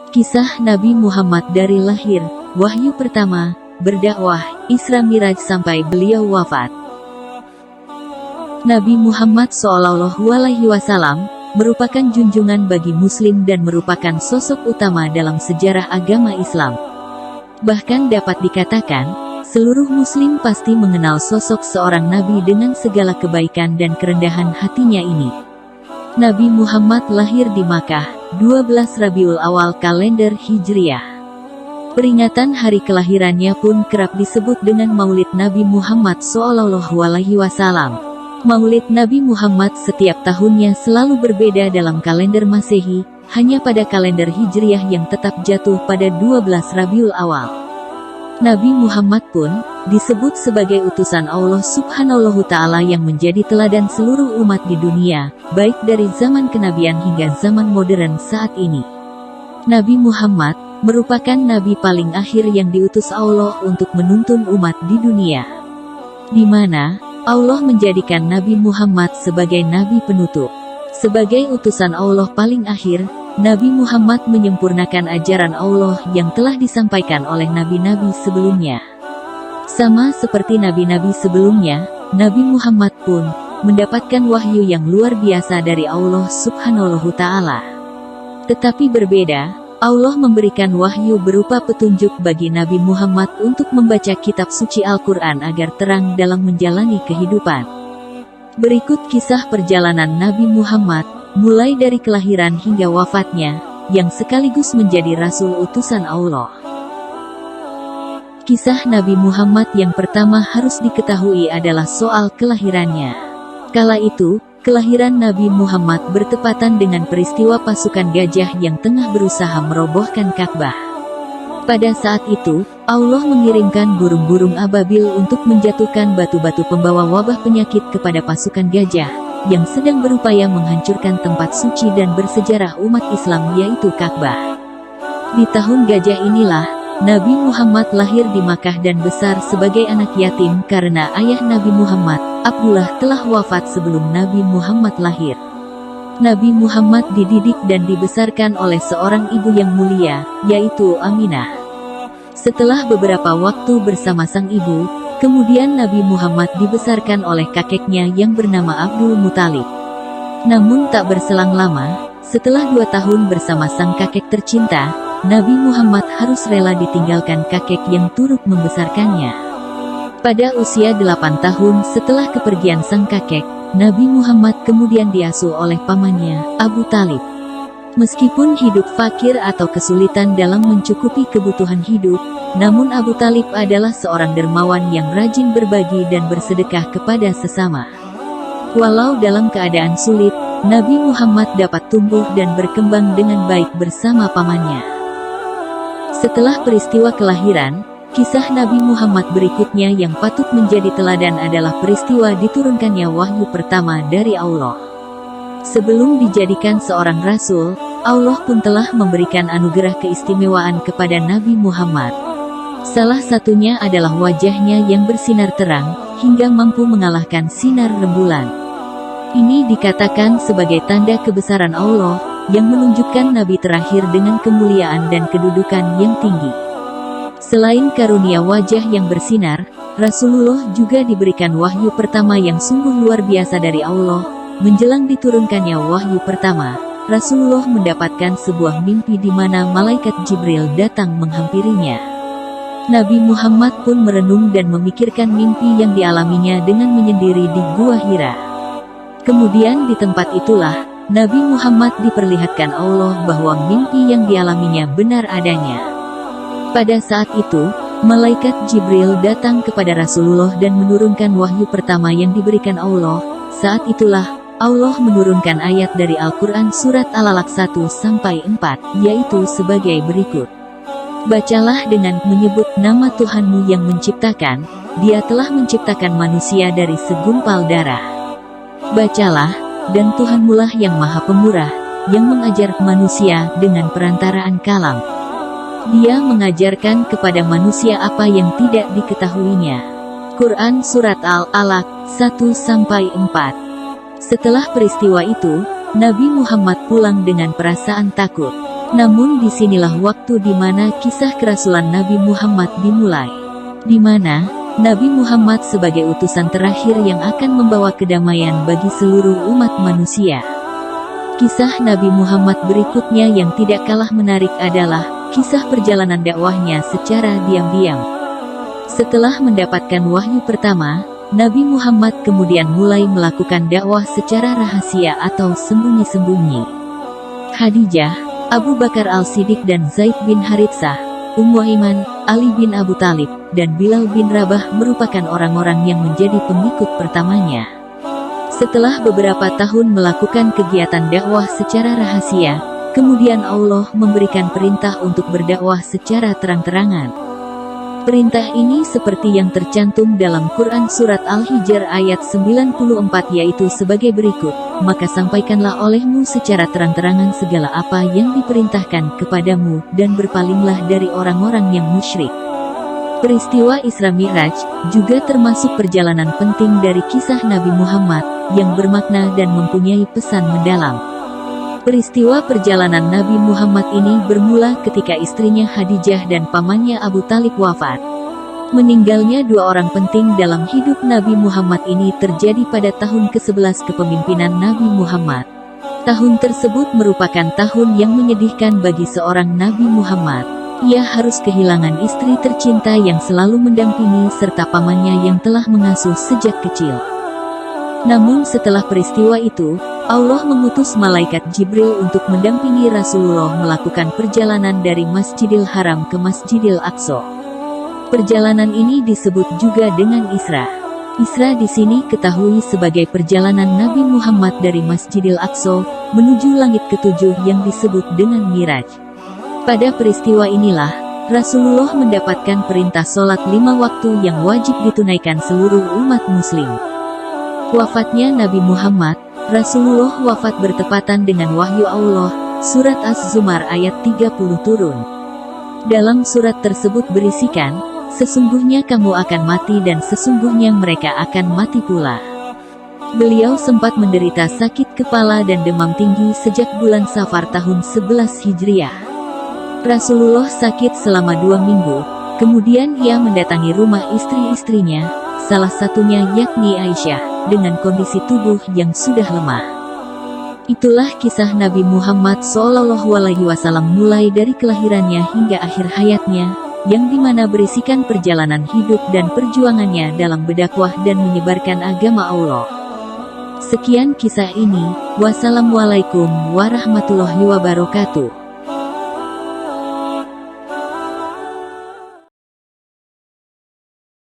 Kisah Nabi Muhammad dari lahir, wahyu pertama, berdakwah, Isra Miraj sampai beliau wafat. Nabi Muhammad SAW merupakan junjungan bagi Muslim dan merupakan sosok utama dalam sejarah agama Islam. Bahkan dapat dikatakan, seluruh Muslim pasti mengenal sosok seorang Nabi dengan segala kebaikan dan kerendahan hatinya ini. Nabi Muhammad lahir di Makkah, 12 Rabiul Awal kalender Hijriah. Peringatan hari kelahirannya pun kerap disebut dengan Maulid Nabi Muhammad SAW. Maulid Nabi Muhammad setiap tahunnya selalu berbeda dalam kalender Masehi, hanya pada kalender Hijriah yang tetap jatuh pada 12 Rabiul Awal. Nabi Muhammad pun disebut sebagai utusan Allah Subhanahu Ta'ala yang menjadi teladan seluruh umat di dunia, baik dari zaman kenabian hingga zaman modern saat ini. Nabi Muhammad merupakan nabi paling akhir yang diutus Allah untuk menuntun umat di dunia, di mana Allah menjadikan Nabi Muhammad sebagai nabi penutup. Sebagai utusan Allah paling akhir, Nabi Muhammad menyempurnakan ajaran Allah yang telah disampaikan oleh nabi-nabi sebelumnya. Sama seperti nabi-nabi sebelumnya, Nabi Muhammad pun mendapatkan wahyu yang luar biasa dari Allah Subhanahu Ta'ala. Tetapi berbeda, Allah memberikan wahyu berupa petunjuk bagi Nabi Muhammad untuk membaca kitab suci Al-Quran agar terang dalam menjalani kehidupan. Berikut kisah perjalanan Nabi Muhammad, mulai dari kelahiran hingga wafatnya, yang sekaligus menjadi Rasul utusan Allah. Kisah Nabi Muhammad yang pertama harus diketahui adalah soal kelahirannya. Kala itu, kelahiran Nabi Muhammad bertepatan dengan peristiwa pasukan gajah yang tengah berusaha merobohkan Ka'bah. Pada saat itu, Allah mengirimkan burung-burung ababil untuk menjatuhkan batu-batu pembawa wabah penyakit kepada pasukan gajah, yang sedang berupaya menghancurkan tempat suci dan bersejarah umat Islam yaitu Ka'bah. Di tahun gajah inilah, Nabi Muhammad lahir di Makkah dan besar sebagai anak yatim karena ayah Nabi Muhammad, Abdullah, telah wafat sebelum Nabi Muhammad lahir. Nabi Muhammad dididik dan dibesarkan oleh seorang ibu yang mulia, yaitu Aminah. Setelah beberapa waktu bersama sang ibu, kemudian Nabi Muhammad dibesarkan oleh kakeknya yang bernama Abdul Muthalib. Namun tak berselang lama, setelah 2 tahun bersama sang kakek tercinta, Nabi Muhammad harus rela ditinggalkan kakek yang turut membesarkannya. Pada usia 8 tahun setelah kepergian sang kakek, Nabi Muhammad kemudian diasuh oleh pamannya, Abu Talib. Meskipun hidup fakir atau kesulitan dalam mencukupi kebutuhan hidup, namun Abu Talib adalah seorang dermawan yang rajin berbagi dan bersedekah kepada sesama. Walau dalam keadaan sulit, Nabi Muhammad dapat tumbuh dan berkembang dengan baik bersama pamannya. Setelah peristiwa kelahiran, kisah Nabi Muhammad berikutnya yang patut menjadi teladan adalah peristiwa diturunkannya wahyu pertama dari Allah. Sebelum dijadikan seorang rasul, Allah pun telah memberikan anugerah keistimewaan kepada Nabi Muhammad. Salah satunya adalah wajahnya yang bersinar terang, hingga mampu mengalahkan sinar rembulan. Ini dikatakan sebagai tanda kebesaran Allah, yang menunjukkan Nabi terakhir dengan kemuliaan dan kedudukan yang tinggi. Selain karunia wajah yang bersinar, Rasulullah juga diberikan wahyu pertama yang sungguh luar biasa dari Allah. Menjelang diturunkannya wahyu pertama, Rasulullah mendapatkan sebuah mimpi di mana malaikat Jibril datang menghampirinya. Nabi Muhammad pun merenung dan memikirkan mimpi yang dialaminya dengan menyendiri di Gua Hira. Kemudian di tempat itulah, Nabi Muhammad diperlihatkan Allah bahwa mimpi yang dialaminya benar adanya. Pada saat itu, malaikat Jibril datang kepada Rasulullah dan menurunkan wahyu pertama yang diberikan Allah. Saat itulah, Allah menurunkan ayat dari Al-Quran surat Al-Alaq 1-4, yaitu sebagai berikut. Bacalah dengan menyebut nama Tuhanmu yang menciptakan, Dia telah menciptakan manusia dari segumpal darah. Bacalah, dan Tuhanmulah yang Maha Pemurah, yang mengajar manusia dengan perantaraan kalam. Dia mengajarkan kepada manusia apa yang tidak diketahuinya. Quran Surat Al-Alaq 1-4. Setelah peristiwa itu, Nabi Muhammad pulang dengan perasaan takut. Namun disinilah waktu di mana kisah kerasulan Nabi Muhammad dimulai. Di mana Nabi Muhammad sebagai utusan terakhir yang akan membawa kedamaian bagi seluruh umat manusia. Kisah Nabi Muhammad berikutnya yang tidak kalah menarik adalah kisah perjalanan dakwahnya secara diam-diam. Setelah mendapatkan wahyu pertama, Nabi Muhammad kemudian mulai melakukan dakwah secara rahasia atau sembunyi-sembunyi. Khadijah, Abu Bakar Al-Siddiq dan Zaid bin Haritsah, Ummu Aiman, Ali bin Abu Talib, dan Bilal bin Rabah merupakan orang-orang yang menjadi pengikut pertamanya. Setelah beberapa tahun melakukan kegiatan dakwah secara rahasia, kemudian Allah memberikan perintah untuk berdakwah secara terang-terangan. Perintah ini seperti yang tercantum dalam Quran Surat Al-Hijr ayat 94 yaitu sebagai berikut, maka sampaikanlah olehmu secara terang-terangan segala apa yang diperintahkan kepadamu, dan berpalinglah dari orang-orang yang musyrik. Peristiwa Isra Mi'raj juga termasuk perjalanan penting dari kisah Nabi Muhammad, yang bermakna dan mempunyai pesan mendalam. Peristiwa perjalanan Nabi Muhammad ini bermula ketika istrinya Khadijah dan pamannya Abu Talib wafat. Meninggalnya dua orang penting dalam hidup Nabi Muhammad ini terjadi pada tahun ke-11 kepemimpinan Nabi Muhammad. Tahun tersebut merupakan tahun yang menyedihkan bagi seorang Nabi Muhammad. Ia harus kehilangan istri tercinta yang selalu mendampingi serta pamannya yang telah mengasuh sejak kecil. Namun setelah peristiwa itu, Allah mengutus malaikat Jibril untuk mendampingi Rasulullah melakukan perjalanan dari Masjidil Haram ke Masjidil Aqsa. Perjalanan ini disebut juga dengan Isra. Isra di sini ketahui sebagai perjalanan Nabi Muhammad dari Masjidil Aqsa menuju langit ketujuh yang disebut dengan Miraj. Pada peristiwa inilah, Rasulullah mendapatkan perintah sholat 5 waktu yang wajib ditunaikan seluruh umat muslim. Wafatnya Nabi Muhammad, Rasulullah wafat bertepatan dengan wahyu Allah, surat Az-Zumar ayat 30 turun. Dalam surat tersebut berisikan, sesungguhnya kamu akan mati dan sesungguhnya mereka akan mati pula. Beliau sempat menderita sakit kepala dan demam tinggi sejak bulan Safar tahun 11 Hijriah. Rasulullah sakit selama 2 minggu, kemudian ia mendatangi rumah istri-istrinya, salah satunya yakni Aisyah, dengan kondisi tubuh yang sudah lemah. Itulah kisah Nabi Muhammad SAW mulai dari kelahirannya hingga akhir hayatnya, yang dimana berisikan perjalanan hidup dan perjuangannya dalam berdakwah dan menyebarkan agama Allah. Sekian kisah ini, wassalamualaikum warahmatullahi wabarakatuh.